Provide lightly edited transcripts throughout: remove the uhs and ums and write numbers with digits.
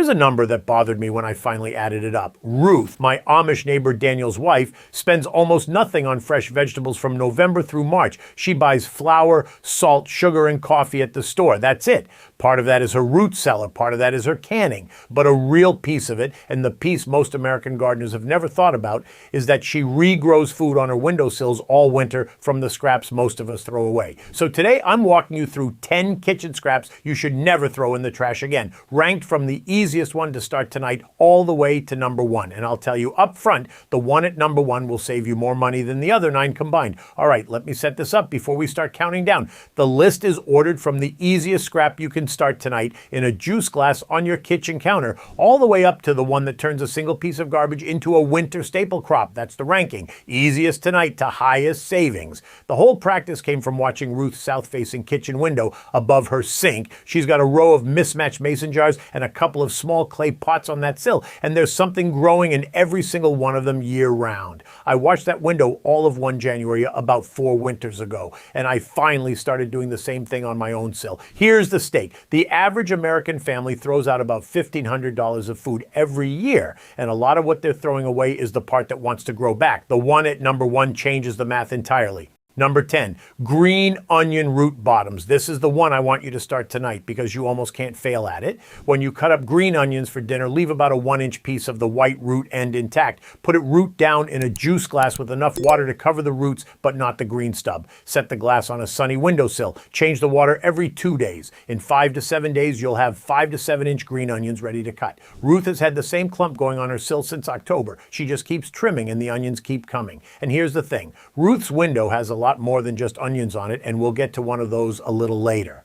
Here's a number that bothered me when I finally added it up. Ruth, my Amish neighbor Daniel's wife, spends almost nothing on fresh vegetables from November through March. She buys flour, salt, sugar, and coffee at the store. That's it. Part of that is her root cellar, part of that is her canning. But a real piece of it, and the piece most American gardeners have never thought about, is that she regrows food on her windowsills all winter from the scraps most of us throw away. So today I'm walking you through 10 kitchen scraps you should never throw in the trash again, ranked from the easiest one to start tonight all the way to number 1. And I'll tell you up front, the one at number 1 will save you more money than the other 9 combined. All right, let me set this up before we start counting down. The list is ordered from the easiest scrap you can start tonight in a juice glass on your kitchen counter, all the way up to the one that turns a single piece of garbage into a winter staple crop. That's the ranking. Easiest tonight to highest savings. The whole practice came from watching Ruth's south-facing kitchen window above her sink. She's got a row of mismatched mason jars and a couple of small clay pots on that sill, and there's something growing in every single one of them year-round. I watched that window all of one January about 4 winters ago, and I finally started doing the same thing on my own sill. Here's the stake. The average American family throws out about $1,500 of food every year, and a lot of what they're throwing away is the part that wants to grow back. The one at number 1 changes the math entirely. Number 10, green onion root bottoms. This is the one I want you to start tonight because you almost can't fail at it. When you cut up green onions for dinner, leave about a 1-inch piece of the white root end intact. Put it root down in a juice glass with enough water to cover the roots, but not the green stub. Set the glass on a sunny windowsill. Change the water every 2 days. In 5 to 7 days, you'll have 5 to 7-inch green onions ready to cut. Ruth has had the same clump going on her sill since October. She just keeps trimming and the onions keep coming. And here's the thing. Ruth's window has a lot more than just onions on it, and we'll get to one of those a little later.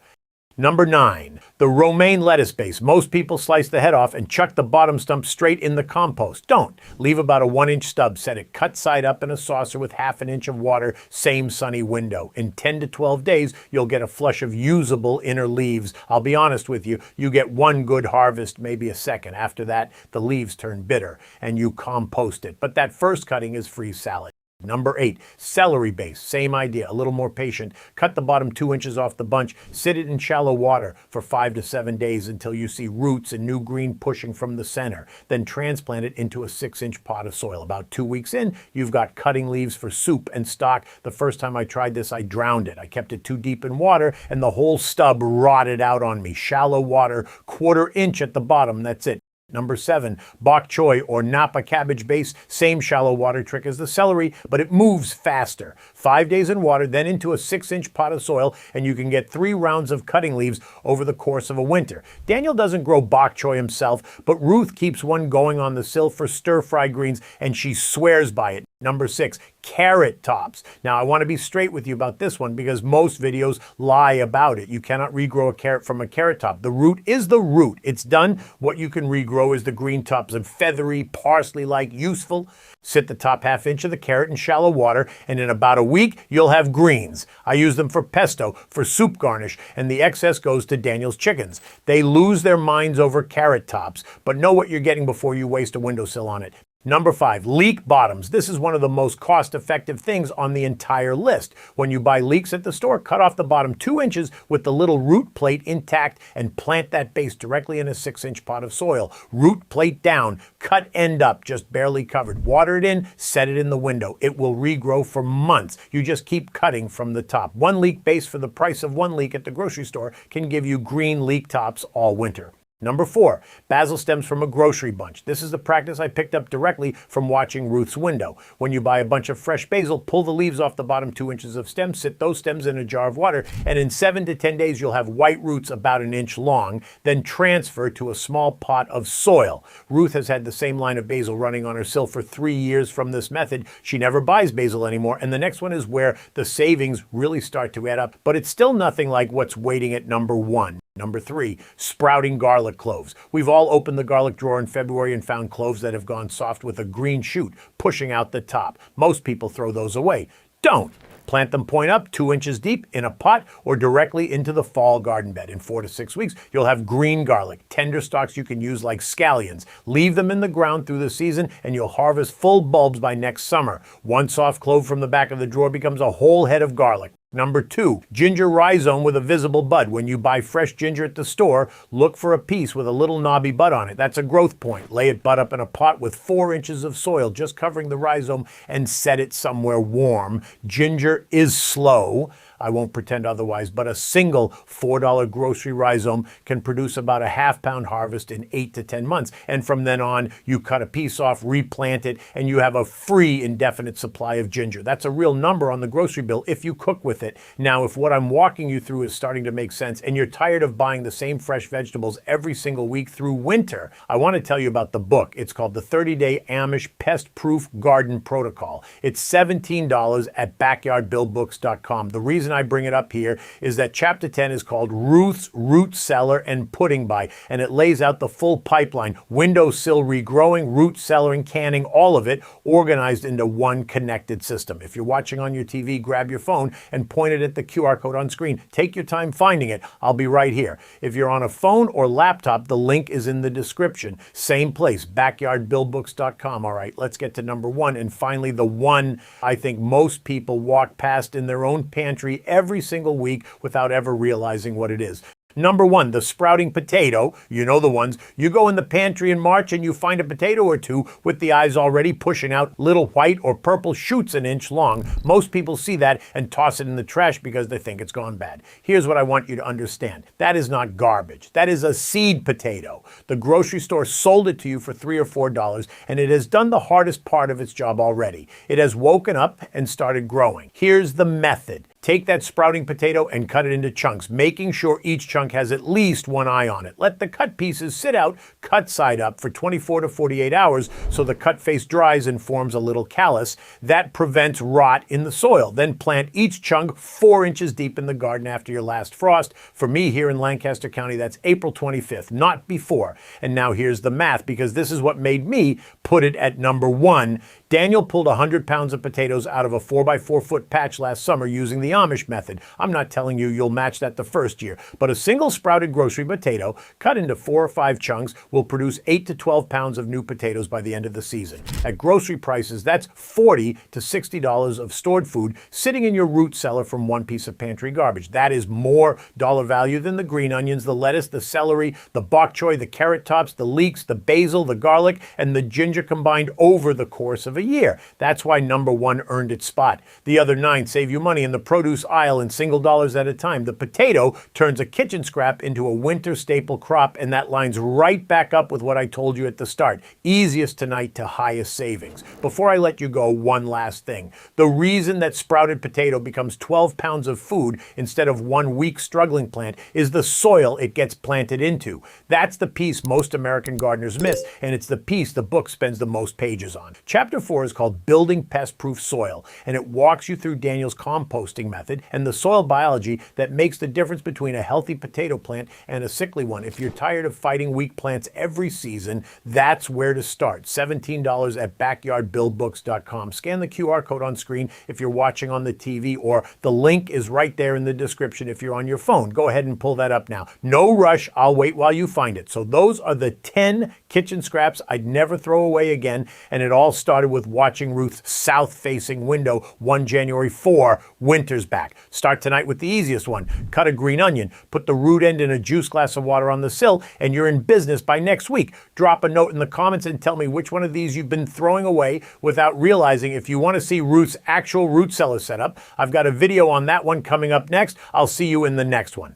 Number 9, the romaine lettuce base. Most people slice the head off and chuck the bottom stump straight in the compost. Don't. Leave about a 1-inch stub. Set it cut side up in a saucer with 1/2 inch of water, same sunny window. In 10 to 12 days, you'll get a flush of usable inner leaves. I'll be honest with you, you get one good harvest, maybe a second. After that, the leaves turn bitter and you compost it. But that first cutting is free salad. Number 8, celery base. Same idea, a little more patient. Cut the bottom 2 inches off the bunch. Sit it in shallow water for 5 to 7 days until you see roots and new green pushing from the center. Then transplant it into a 6-inch pot of soil. About 2 weeks in, you've got cutting leaves for soup and stock. The first time I tried this, I drowned it. I kept it too deep in water and the whole stub rotted out on me. Shallow water, 1/4 inch at the bottom, that's it. Number 7, bok choy or Napa cabbage base. Same shallow water trick as the celery, but it moves faster. 5 days in water, then into a 6-inch pot of soil, and you can get 3 rounds of cutting leaves over the course of a winter. Daniel doesn't grow bok choy himself, but Ruth keeps one going on the sill for stir-fry greens, and she swears by it. Number 6, carrot tops. Now, I want to be straight with you about this one because most videos lie about it. You cannot regrow a carrot from a carrot top. The root is the root. It's done. What you can regrow is the green tops of feathery, parsley-like, useful. Sit the top 1/2 inch of the carrot in shallow water, and in about a week, you'll have greens. I use them for pesto, for soup garnish, and the excess goes to Daniel's chickens. They lose their minds over carrot tops, but know what you're getting before you waste a windowsill on it. Number 5, leek bottoms. This is one of the most cost-effective things on the entire list. When you buy leeks at the store, cut off the bottom 2 inches with the little root plate intact and plant that base directly in a 6-inch pot of soil. Root plate down, cut end up, just barely covered. Water it in, set it in the window. It will regrow for months. You just keep cutting from the top. 1 leek base for the price of 1 leek at the grocery store can give you green leek tops all winter. Number 4, basil stems from a grocery bunch. This is the practice I picked up directly from watching Ruth's window. When you buy a bunch of fresh basil, pull the leaves off the bottom 2 inches of stem, sit those stems in a jar of water, and in 7 to 10 days, you'll have white roots about 1 inch long, then transfer to a small pot of soil. Ruth has had the same line of basil running on her sill for 3 years from this method. She never buys basil anymore, and the next one is where the savings really start to add up, but it's still nothing like what's waiting at number 1. Number 3, sprouting garlic cloves. We've all opened the garlic drawer in February and found cloves that have gone soft with a green shoot pushing out the top. Most people throw those away. Don't. Plant them point up 2 inches deep in a pot or directly into the fall garden bed. In 4 to 6 weeks, you'll have green garlic, tender stalks you can use like scallions. Leave them in the ground through the season and you'll harvest full bulbs by next summer. 1 soft clove from the back of the drawer becomes a whole head of garlic. Number 2, ginger rhizome with a visible bud. When you buy fresh ginger at the store, look for a piece with a little knobby bud on it. That's a growth point. Lay it bud up in a pot with 4 inches of soil, just covering the rhizome, and set it somewhere warm. Ginger is slow. I won't pretend otherwise, but a single $4 grocery rhizome can produce about a half-pound harvest in 8 to 10 months. And from then on, you cut a piece off, replant it, and you have a free indefinite supply of ginger. That's a real number on the grocery bill if you cook with it. Now, if what I'm walking you through is starting to make sense and you're tired of buying the same fresh vegetables every single week through winter, I want to tell you about the book. It's called The 30-Day Amish Pest-Proof Garden Protocol. It's $17 at backyardbillbooks.com. The reason I bring it up here is that chapter 10 is called Ruth's Root Cellar and Pudding By, and it lays out the full pipeline: windowsill regrowing, root cellaring, canning, all of it organized into one connected system. If you're watching on your TV, grab your phone and point it at the QR code on screen. Take your time finding it. I'll be right here. If you're on a phone or laptop, the link is in the description. Same place, backyardbillbooks.com. All right, let's get to number 1, and finally the one I think most people walk past in their own pantry every single week without ever realizing what it is. Number 1, the sprouting potato. You know the ones. You go in the pantry in March and you find a potato or two with the eyes already pushing out little white or purple shoots an inch long. Most people see that and toss it in the trash because they think it's gone bad. Here's what I want you to understand. That is not garbage. That is a seed potato. The grocery store sold it to you for $3 or $4, and it has done the hardest part of its job already. It has woken up and started growing. Here's the method. Take that sprouting potato and cut it into chunks, making sure each chunk has at least one eye on it. Let the cut pieces sit out, cut side up, for 24 to 48 hours so the cut face dries and forms a little callus. That prevents rot in the soil. Then plant each chunk 4 inches deep in the garden after your last frost. For me here in Lancaster County, that's April 25th, not before. And now here's the math, because this is what made me put it at number 1. Daniel pulled 100 pounds of potatoes out of a 4x4 foot patch last summer using the Amish method. I'm not telling you you'll match that the first year, but a single sprouted grocery potato cut into 4 or 5 chunks will produce 8 to 12 pounds of new potatoes by the end of the season. At grocery prices, that's $40 to $60 of stored food sitting in your root cellar from one piece of pantry garbage. That is more dollar value than the green onions, the lettuce, the celery, the bok choy, the carrot tops, the leeks, the basil, the garlic, and the ginger combined over the course of a year. That's why number 1 earned its spot. The other 9 save you money in the produce aisle in single dollars at a time. The potato turns a kitchen scrap into a winter staple crop, and that lines right back up with what I told you at the start. Easiest tonight to highest savings. Before I let you go, one last thing. The reason that sprouted potato becomes 12 pounds of food instead of 1 weak struggling plant is the soil it gets planted into. That's the piece most American gardeners miss, and it's the piece the book spends the most pages on. Chapter 4 is called Building Pest-Proof Soil, and it walks you through Daniel's composting method and the soil biology that makes the difference between a healthy potato plant and a sickly one. If you're tired of fighting weak plants every season, that's where to start. $17 at backyardbillbooks.com. Scan the QR code on screen if you're watching on the TV, or the link is right there in the description if you're on your phone. Go ahead and pull that up now. No rush. I'll wait while you find it. So those are the 10 kitchen scraps I'd never throw away again, and it all started with watching Ruth's south-facing window one January 4, winter's back. Start tonight with the easiest one. Cut a green onion, put the root end in a juice glass of water on the sill, and you're in business by next week. Drop a note in the comments and tell me which one of these you've been throwing away without realizing. If you want to see Ruth's actual root cellar setup, I've got a video on that one coming up next. I'll see you in the next one.